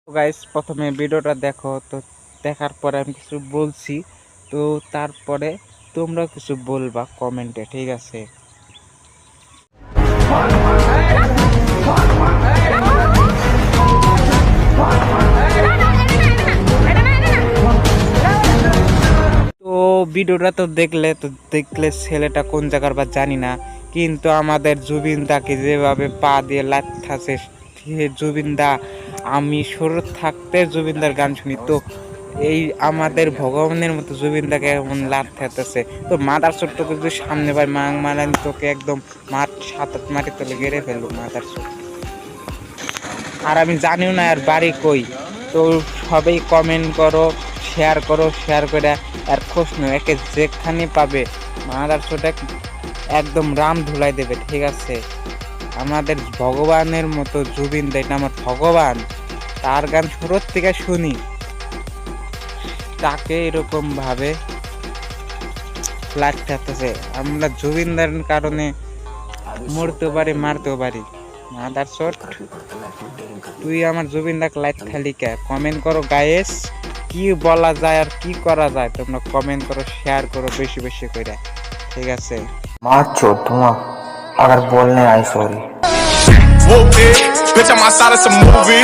Guys প্রথমে ভিডিওটা দেখো, তো দেখার পরে আমি কিছু বলছি, তো তারপরে তোমরা কিছু বলবা কমেন্টে, ঠিক আছে? তো ভিডিওটা তো দেখলে ছেলেটা কোন জায়গার বা জানি না, কিন্তু আমাদের জুবিনদাকে যেভাবে পা দিয়ে লাথাছে জুবিনদা, আমি শুরু থাকতে জুবিনদার গান শুনি, তো এই আমাদের ভগবানের মতো জুবিনদাকে এমন লাথাতেছে, তো মাদার ছোট্ট যদি সামনে ভাই মাং তোকে একদম সাত মাটি তলে গেড়ে ফেলবো মাদার ছোট্ট। আর আমি জানিও না আর বাড়ি কই, তো সবাই কমেন্ট করো, শেয়ার করে আর খোঁজ নো একে যেখানে পাবে মাদার ছোট একদম রাম ধুলাই দেবে, ঠিক আছে? আমাদের ভগবানের মতো জুবিন দা, এটা আমার ভগবান, তার গান শুরুর থেকে শুনি, তাকে এরকম ভাবে লাইট থাকতেছে। আমরা জুবিনদার কারণে মরতেও পারি, মারতেও পারি। মাদার শট, তুই আমার জুবিনদাক লাইট খালি কে? কমেন্ট করো গাইস, কি বলা যায় আর কি করা যায় তোমরা কমেন্ট করো, শেয়ার করো বেশি বেশি করে, ঠিক আছে? माचो धुआं अगर बोलने आई sorry. Bitch, I'm outside of some movie.